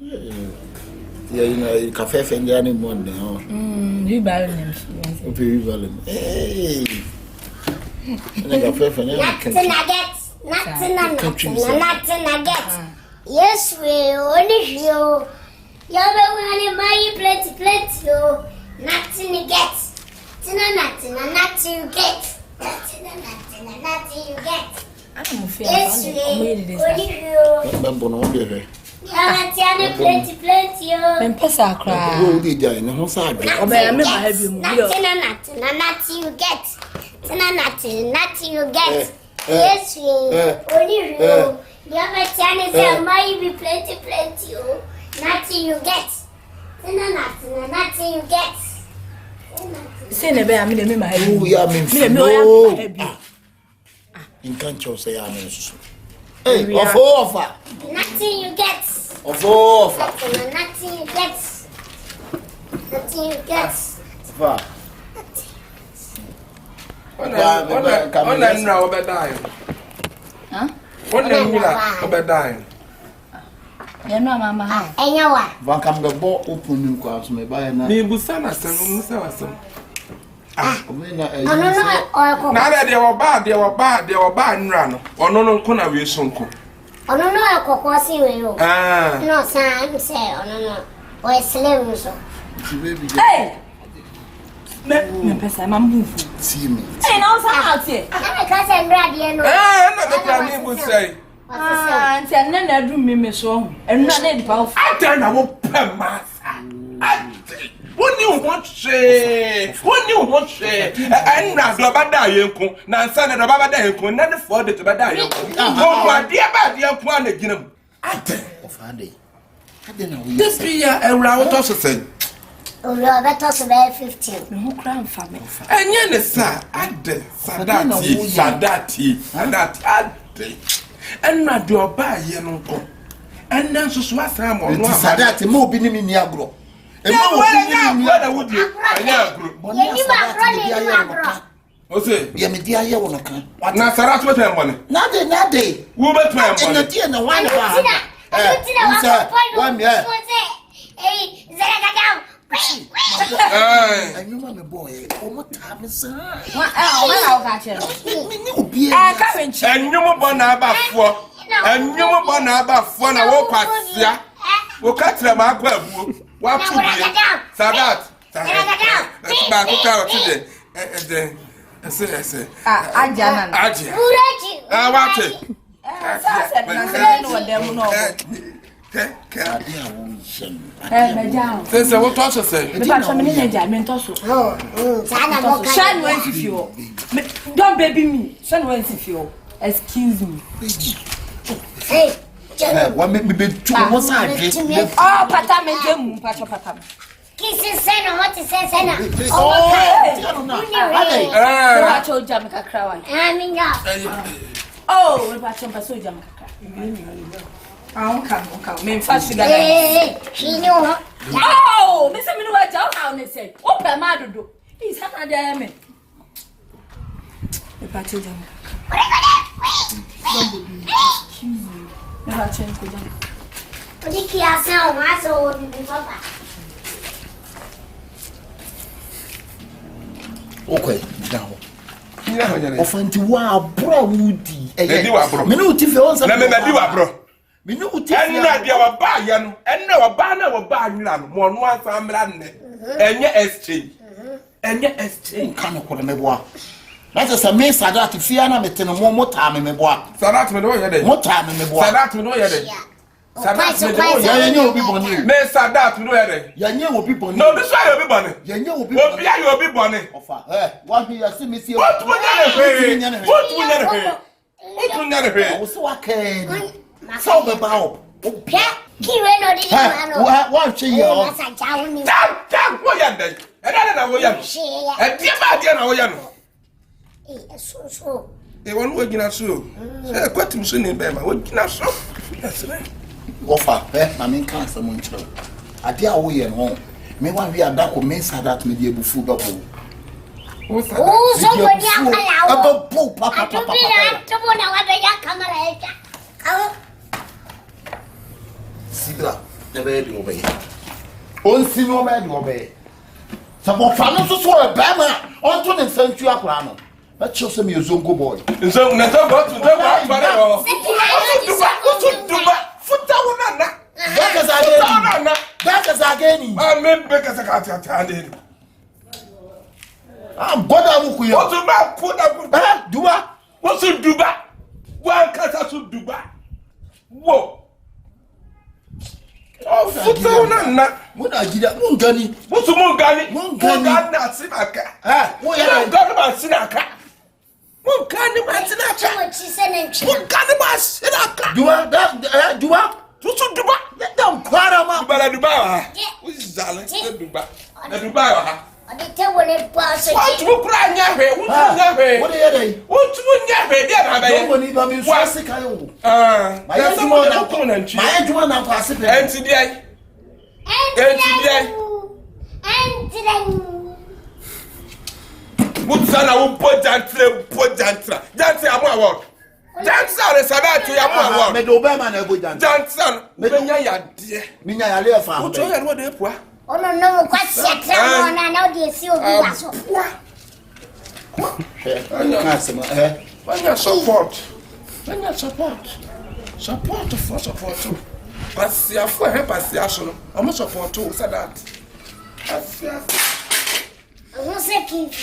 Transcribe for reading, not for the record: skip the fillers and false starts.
Yeah, you know, cafe and the animal now. You balance. Hey, cafe for nothing. Yes, we only you. You're my plenty, you. Nothing you get. Nothing you get. Nothing you get. I don't feel yes, you. Yeah, plenty, you. And Pessa cry. Who did I know? Nothing you get. Nothing you get. Yes, we only you. The other channel might be plenty, you. Nothing you get. Nothing you get. Say never, I mean, my head. Oh, yeah, me. In can't say I'm hey, offer. Nothing you get. Offer. Nothing you get. Nothing you get. Offer. On now over dying. Huh? What name you like over dying? You know, Mamma. And you are. Van come the ball open new class, me by now. Me Busana, some. No. Now that they were bad, and run. Or no, Kona will sonko. Oh, no, I could see you. Ah, No, Sam, say, oh, no. Or a slave, so. Hey! Me pesa mambu. See me. Hey, now some out here. I'm a cousin, Brady, no. not the would say. And then do me so. And not any power. I turn a whoop, When you want say, and now Babada Yanko, now son of Babada Yanko, none for the Babada Yanko. Oh, my dear, bad young one again. I think Of Andy. I didn't know. this be a round also said. Oh, Robert was about 15. No crown family. And yes, sir, I did Sadati, and not your buy, Yanko. And then so swat them or Sadati, more being in Niagro. And what would you? What's it? Yeah, me dear, you want to come. What not Sarat with them money? Not day. Who bet my And the money? dear, no one. Hey, Zagadown. I know I'm a boy. What time is that? I'll catch it. And you were born about 4. And you were born about 4 and I walk past here. We'll cut them up. What to be? Sadat. That's back today. And then I say, Aji. I want it. Since I will toss us, Shine went if you don't baby me. Shine went if you excuse me. Hey, What made me be too much? Oh, Patam, Patam. Kisses, Senna, what is Senna? I told Jamaica cry. I mean, oh, we're watching Paso Jamaica. I come. Me fast sugar. She knew her. Oh, Mr. Minua, how they say, what am I to do? He's not a diamond. The Paso Jamaica. Excuse me. Never change the jam. But he can't sell my soul in the papa. Okay, now. yeah, Offend you are bro woody. Me no tiff once. na me di wa bro. Me no tiff. En na dia wa ba ya no. En na wa ba na wa ba nwira no. Mo no ansa mra ne. Enye exchange. Enye exchange. Kan ko me boa. Na just a me Sadat fia na metene mo ta me boa. Sadat me do ye de. Mo ta me boa. Sadat me do ye de. Sadat me do ye Ya nye obi boni. me Sadat me do ye de. Ya nye obi boni. No bi so ye obi boni. Ya nye obi Obi boni. ya obi boni. Ofa. What me ya see me see. What mu nya ne he? What mu nya ne he? What mu nya ne he? O so aken. So be ba o. Pia, kiwe no di mano. What che ye o. Asa jawu ni. Tap wo ya de. E na wo ya. E dia ba dia na wo ya no. So. E won wo gina so. E kwatim so ni be ma wo gina so. Yes right. Ofa, na me kan se mo nchiro. Ade a wo ye no. Me wan wi adako me Sadat me di ebufu be bo. Oh, somebody akala. Aba papa. Tubo na wa be ya kamera eta. Awo. Sidra. Never do obey. On see no man obey. Some of Fano so a bama on to the century aquano. That shows me a zongo boy. So, never got to That's again. I mean, because I can't. I'm bothered with you. What's about put up? Do I? What's to do back? One cat to do back. Whoa. Oh, foot what I did that Mungani. What's the Mungani? Mungani, not Sinaka. Ah, what I got about Sinaka. Mungani, What she said and she Sinaka. do I? Do I? To do back. Let them quarrel up. Dubai. Which is Zalek? Dubai. the table it was What you cry here? What are they? What you Nobody even means Wasikayo. My one now passing. and today. and then Mutsana will put Jantra. Jantra, I'm work. Jantra is about to your Med Obama never done. Jantra, Menya, dear. Mina, I live for What they pour? oh no quite set on and now they see When you support, support for support. Passia for her passion. I'm not support too, said that. who's a kid?